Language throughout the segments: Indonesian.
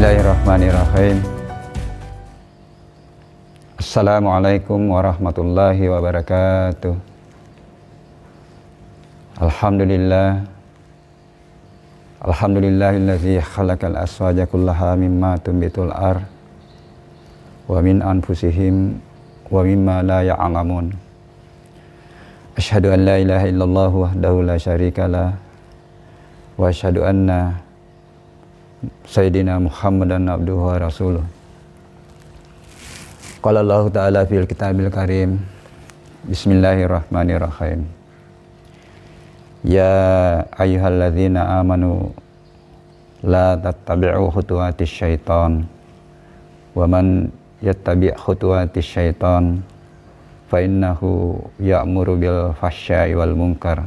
Bismillahirrahmanirrahim. Assalamualaikum warahmatullahi wabarakatuh. Alhamdulillahillazi khalaqal aswaja kullaha mimma tumbitul ar wa min anfusihim wa mimma la ya'lamun. Asyhadu an la ilaha illallah wahdahu la syarikalah wa asyhadu anna Sayyidina Muhammadan abduhu wa rasuluh. Qala Allah Ta'ala fil kitabil karim. Bismillahirrahmanirrahim. Ya ayyuhalladzina amanu la tattabi'u khutuwatis syaitan wa man yattabi' khutuwatis syaitan fa innahu ya'muru bil fahsya'i wal munkar.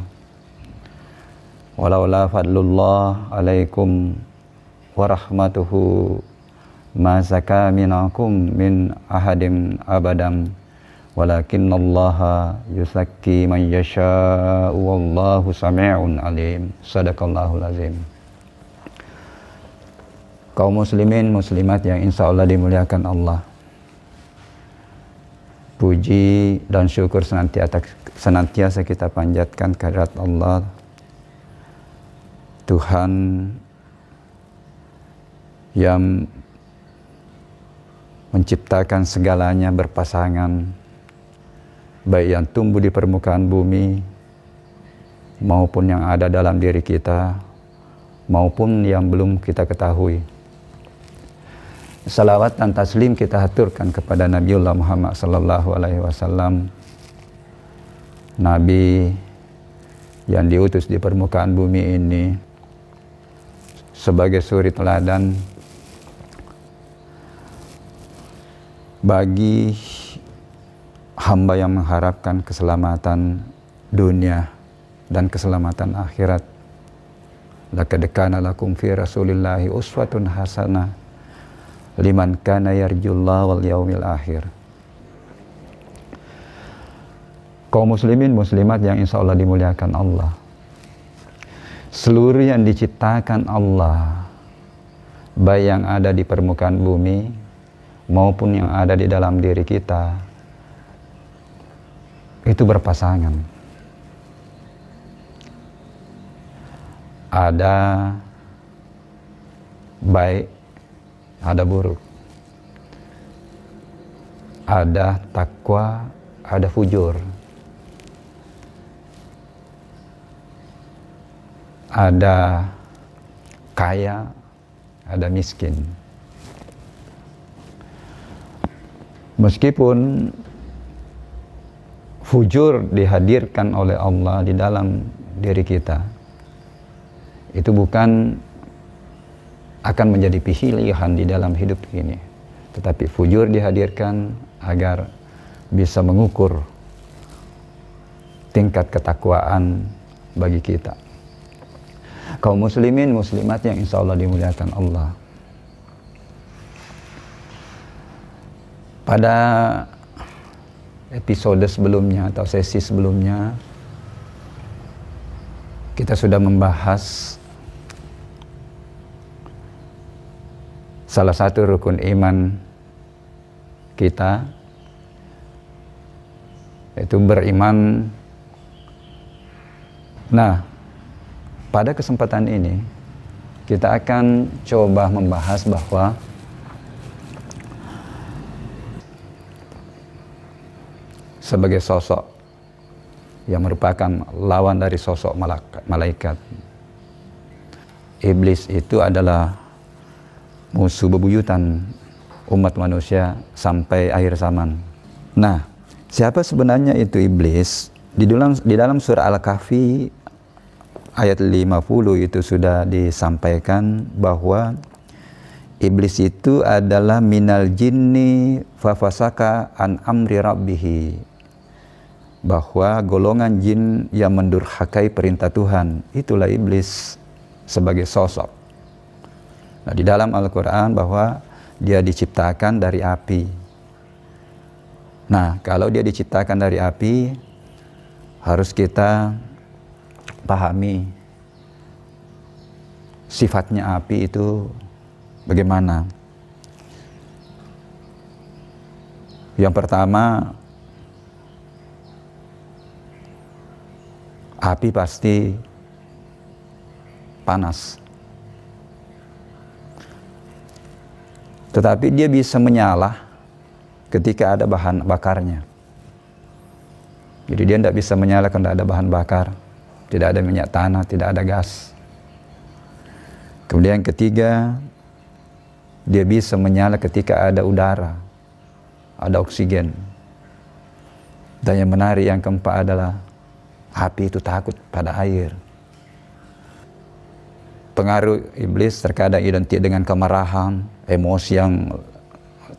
Walaula fadlullah alaikum warahmatuhu ma zaka minakum min ahadim abadam walakinnallaha yuzakki man yasha'u wallahu sami'un alim. Sadaqallahul azim. Kaum muslimin muslimat yang insya Allah dimuliakan Allah, puji dan syukur senantiasa kita panjatkan kehadirat Allah, Tuhan yang menciptakan segalanya berpasangan, baik yang tumbuh di permukaan bumi maupun yang ada dalam diri kita maupun yang belum kita ketahui. Salawat dan taslim kita haturkan kepada Nabiullah Muhammad sallallahu alaihi wasallam, Nabi yang diutus di permukaan bumi ini sebagai suri teladan bagi hamba yang mengharapkan keselamatan dunia dan keselamatan akhirat. Laqad kana lakum fi Rasulillahi uswatun hasanah liman kana yarjullaha wal yaumil akhir. Kaum muslimin muslimat yang insya Allah dimuliakan Allah, seluruh yang diciptakan Allah, baik yang ada di permukaan bumi maupun yang ada di dalam diri kita, itu berpasangan. Ada baik, ada buruk. Ada takwa, ada fujur. Ada kaya, ada miskin. Meskipun fujur dihadirkan oleh Allah di dalam diri kita, itu bukan akan menjadi pilihan di dalam hidup ini, tetapi fujur dihadirkan agar bisa mengukur tingkat ketakwaan bagi kita. Kaum muslimin muslimat yang insya Allah dimuliakan Allah, pada episode sebelumnya atau sesi sebelumnya kita sudah membahas salah satu rukun iman kita, yaitu beriman. Nah, pada kesempatan ini kita akan coba membahas bahwa sebagai sosok yang merupakan lawan dari sosok malaikat, iblis itu adalah musuh bebuyutan umat manusia sampai akhir zaman. Nah, siapa sebenarnya itu iblis? Di dalam surah Al-Kahfi ayat 50 itu sudah disampaikan bahwa iblis itu adalah minal jinni fafasaka an amri rabbihi, bahwa golongan jin yang mendurhakai perintah Tuhan, itulah iblis sebagai sosok. Nah, di dalam Al-Quran bahwa dia diciptakan dari api. Nah, kalau dia diciptakan dari api, harus kita pahami sifatnya api itu Bagaimana? Yang pertama, api pasti panas. Tetapi dia bisa menyala ketika ada bahan bakarnya. Jadi dia tidak bisa menyala kalau tidak ada bahan bakar, tidak ada minyak tanah, tidak ada gas. Kemudian yang ketiga, dia bisa menyala ketika ada udara, ada oksigen. Dan yang menarik yang keempat adalah api itu takut pada air. Pengaruh iblis terkadang identik dengan kemarahan, emosi yang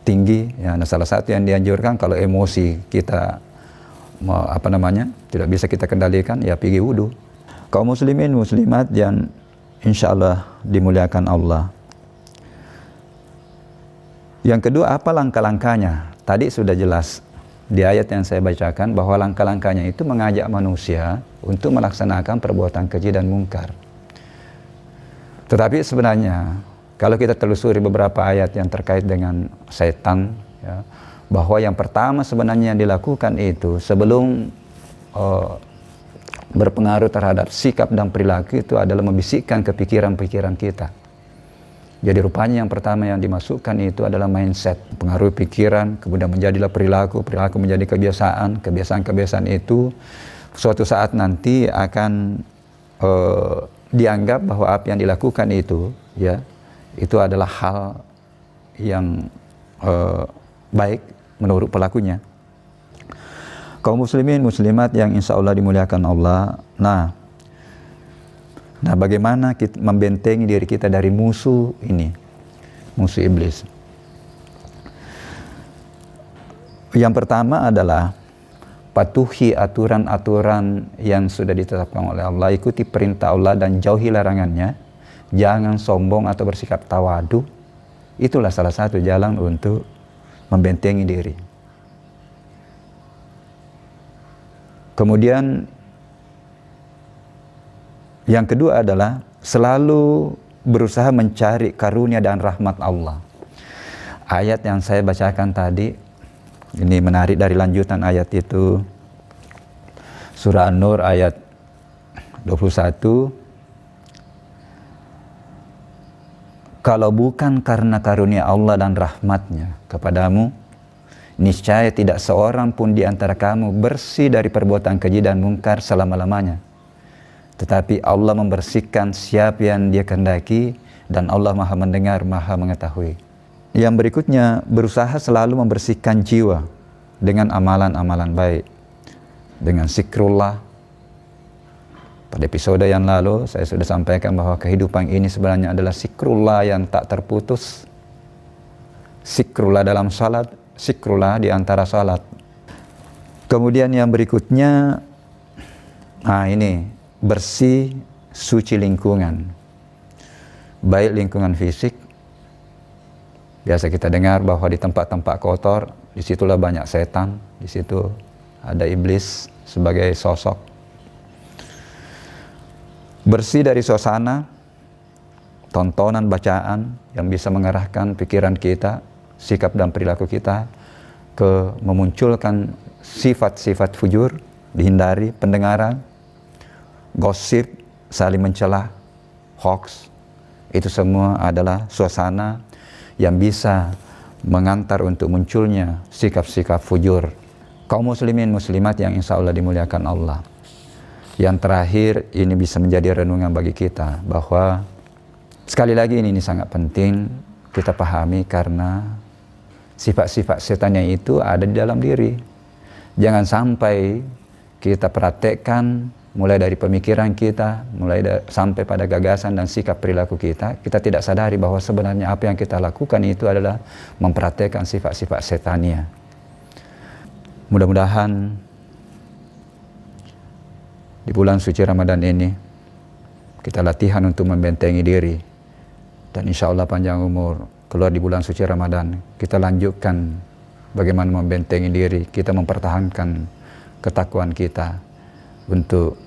tinggi. Ya, nah salah satu yang dianjurkan kalau emosi kita tidak bisa kita kendalikan, ya pergi wudhu. Kaum muslimin muslimat yang insya Allah dimuliakan Allah. Yang kedua, apa langkah-langkahnya? Tadi sudah jelas di ayat yang saya bacakan bahwa langkah-langkahnya itu mengajak manusia untuk melaksanakan perbuatan keji dan mungkar. Tetapi sebenarnya kalau kita telusuri beberapa ayat yang terkait dengan setan, ya, bahwa yang pertama sebenarnya yang dilakukan itu sebelum berpengaruh terhadap sikap dan perilaku itu adalah membisikkan ke pikiran-pikiran kita. Jadi rupanya yang pertama yang dimasukkan itu adalah mindset, pengaruh pikiran, kemudian menjadilah perilaku, perilaku menjadi kebiasaan, kebiasaan-kebiasaan itu suatu saat nanti akan dianggap bahwa apa yang dilakukan itu, ya, itu adalah hal yang baik menurut pelakunya. Kaum muslimin muslimat yang insya Allah dimuliakan Allah. Nah bagaimana kita membentengi diri kita dari musuh ini, musuh iblis? Yang pertama adalah patuhi aturan-aturan yang sudah ditetapkan oleh Allah, ikuti perintah Allah dan jauhi larangannya. Jangan sombong atau bersikap tawadu. Itulah salah satu jalan untuk membentengi diri. Kemudian yang kedua adalah selalu berusaha mencari karunia dan rahmat Allah. Ayat yang saya bacakan tadi, ini menarik dari lanjutan ayat itu. Surah An-Nur ayat 21. Kalau bukan karena karunia Allah dan rahmatnya kepadamu, niscaya tidak seorang pun di antara kamu bersih dari perbuatan keji dan mungkar selama-lamanya. Tetapi Allah membersihkan siapa yang Dia kehendaki dan Allah Maha mendengar, Maha mengetahui. Yang berikutnya, berusaha selalu membersihkan jiwa dengan amalan-amalan baik, dengan zikrullah. Pada episode yang lalu saya sudah sampaikan bahwa kehidupan ini sebenarnya adalah zikrullah yang tak terputus. Zikrullah dalam salat, zikrullah di antara salat. Kemudian yang berikutnya, ini bersih, suci lingkungan. Baik lingkungan fisik. Biasa kita dengar bahwa di tempat-tempat kotor, disitulah banyak setan, di situ ada iblis sebagai sosok. Bersih dari suasana, tontonan, bacaan yang bisa mengarahkan pikiran kita, sikap dan perilaku kita ke memunculkan sifat-sifat fujur, dihindari pendengaran, gosip, saling mencela, hoax. Itu semua adalah suasana yang bisa mengantar untuk munculnya sikap-sikap fujur. Kaum muslimin muslimat yang insya Allah dimuliakan Allah. Yang terakhir, ini bisa menjadi renungan bagi kita bahwa sekali lagi ini sangat penting kita pahami karena sifat-sifat setannya itu ada di dalam diri. Jangan sampai kita praktekkan mulai dari pemikiran kita, sampai pada gagasan dan sikap perilaku kita tidak sadari bahwa sebenarnya apa yang kita lakukan itu adalah mempraktekkan sifat-sifat setannya. Mudah-mudahan di bulan suci Ramadan ini kita latihan untuk membentengi diri, dan insya Allah panjang umur keluar di bulan suci Ramadan kita lanjutkan bagaimana membentengi diri, kita mempertahankan ketakwaan kita untuk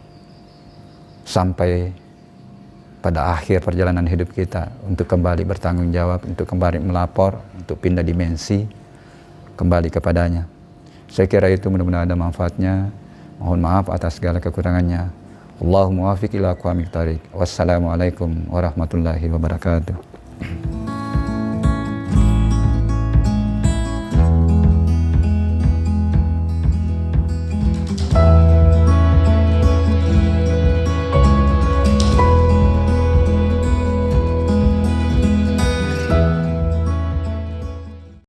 sampai pada akhir perjalanan hidup kita untuk kembali bertanggung jawab, untuk kembali melapor, untuk pindah dimensi, kembali kepadanya. Saya kira itu mudah-mudahan ada manfaatnya. Mohon maaf atas segala kekurangannya. Allahumma wafiq ila aqwamit thariq. Wassalamualaikum warahmatullahi wabarakatuh.